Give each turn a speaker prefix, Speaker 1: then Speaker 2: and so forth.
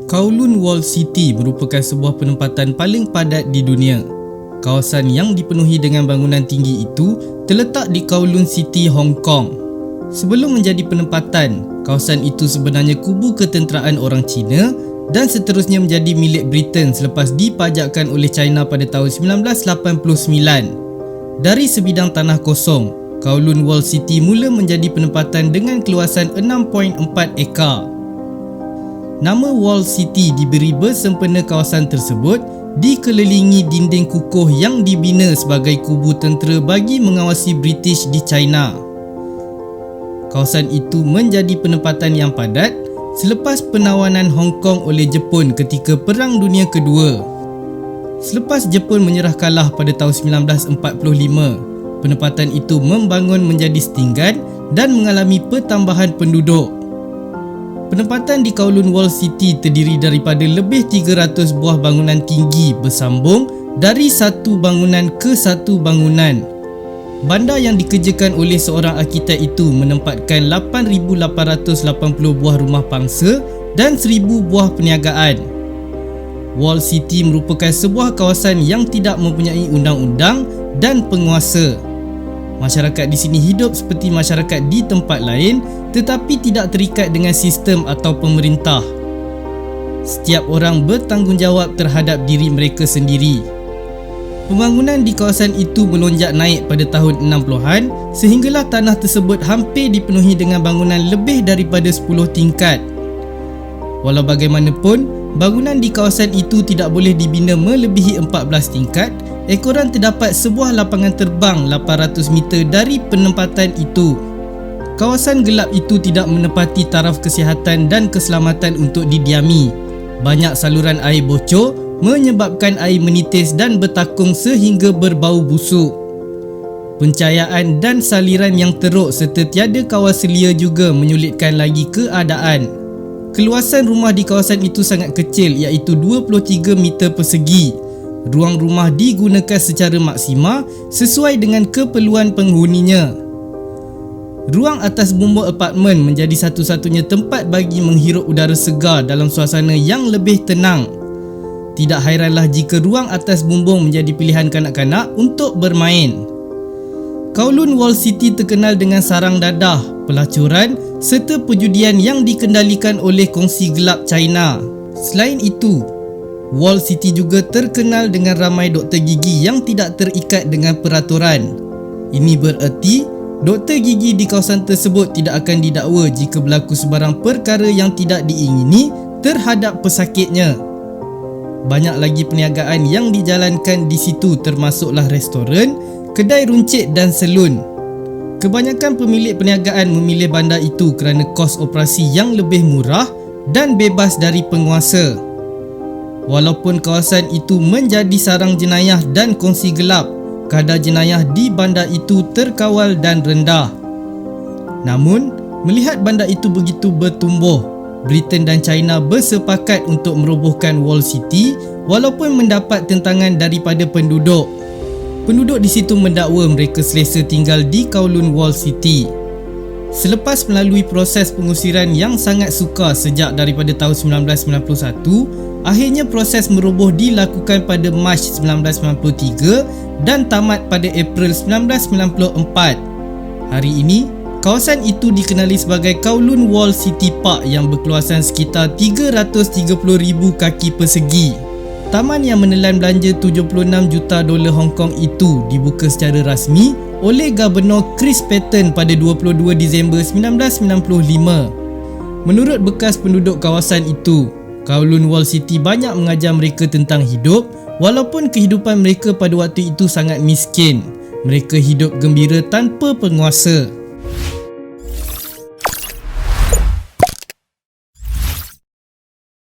Speaker 1: Kowloon Walled City merupakan sebuah penempatan paling padat di dunia. Kawasan yang dipenuhi dengan bangunan tinggi itu terletak di Kowloon City, Hong Kong. Sebelum menjadi penempatan, kawasan itu sebenarnya kubu ketenteraan orang Cina dan seterusnya menjadi milik Britain selepas dipajakkan oleh China pada tahun 1989. Dari sebidang tanah kosong, Kowloon Walled City mula menjadi penempatan dengan keluasan 6.4 ekar. Nama Walled City diberi bersempena kawasan tersebut dikelilingi dinding kukuh yang dibina sebagai kubu tentera bagi mengawasi British di China. Kawasan itu menjadi penempatan yang padat selepas penawanan Hong Kong oleh Jepun ketika Perang Dunia Kedua. Selepas Jepun menyerah kalah pada tahun 1945, penempatan itu membangun menjadi setinggan dan mengalami pertambahan penduduk. Penempatan di Kowloon Walled City terdiri daripada lebih 300 buah bangunan tinggi bersambung dari satu bangunan ke satu bangunan. Bandar yang dikerjakan oleh seorang arkitek itu menempatkan 8,880 buah rumah pangsa dan 1,000 buah perniagaan. Walled City merupakan sebuah kawasan yang tidak mempunyai undang-undang dan penguasa. Masyarakat di sini hidup seperti masyarakat di tempat lain tetapi tidak terikat dengan sistem atau pemerintah. Setiap orang bertanggungjawab terhadap diri mereka sendiri. Pembangunan di kawasan itu melonjak naik pada tahun 60-an sehinggalah tanah tersebut hampir dipenuhi dengan bangunan lebih daripada 10 tingkat. Walau bagaimanapun, bangunan di kawasan itu tidak boleh dibina melebihi 14 tingkat. Ekoran terdapat sebuah lapangan terbang 800 meter dari penempatan itu. Kawasan gelap itu tidak menepati taraf kesihatan dan keselamatan untuk didiami. Banyak saluran air bocor menyebabkan air menitis dan bertakung sehingga berbau busuk. Pencahayaan dan saliran yang teruk serta tiada kawal selia juga menyulitkan lagi keadaan. Keluasan rumah di kawasan itu sangat kecil iaitu 23 meter persegi. Ruang rumah digunakan secara maksima sesuai dengan keperluan penghuninya. Ruang atas bumbung apartmen menjadi satu-satunya tempat bagi menghirup udara segar dalam suasana yang lebih tenang. Tidak hairanlah jika ruang atas bumbung menjadi pilihan kanak-kanak untuk bermain. Kowloon Walled City terkenal dengan sarang dadah, pelacuran serta perjudian yang dikendalikan oleh kongsi gelap China. Selain itu, Walled City juga terkenal dengan ramai doktor gigi yang tidak terikat dengan peraturan. Ini bererti doktor gigi di kawasan tersebut tidak akan didakwa jika berlaku sebarang perkara yang tidak diingini terhadap pesakitnya. Banyak lagi perniagaan yang dijalankan di situ termasuklah restoran, kedai runcit dan salon. Kebanyakan pemilik perniagaan memilih bandar itu kerana kos operasi yang lebih murah dan bebas dari penguasa. Walaupun kawasan itu menjadi sarang jenayah dan kongsi gelap, kadar jenayah di bandar itu terkawal dan rendah. Namun, melihat bandar itu begitu bertumbuh, Britain dan China bersepakat untuk merobohkan Walled City walaupun mendapat tentangan daripada penduduk. Penduduk di situ mendakwa mereka selesa tinggal di Kowloon Walled City. Selepas melalui proses pengusiran yang sangat sukar sejak daripada tahun 1991, akhirnya proses meroboh dilakukan pada Mac 1993 dan tamat pada April 1994. Hari ini, kawasan itu dikenali sebagai Kowloon Walled City Park yang berkeluasan sekitar 330,000 kaki persegi. Taman yang menelan belanja 76 juta dolar Hong Kong itu dibuka secara rasmi oleh Gubernur Chris Patten pada 22 Disember 1995. Menurut bekas penduduk kawasan itu, Kowloon Walled City banyak mengajar mereka tentang hidup walaupun kehidupan mereka pada waktu itu sangat miskin. Mereka hidup gembira tanpa penguasa.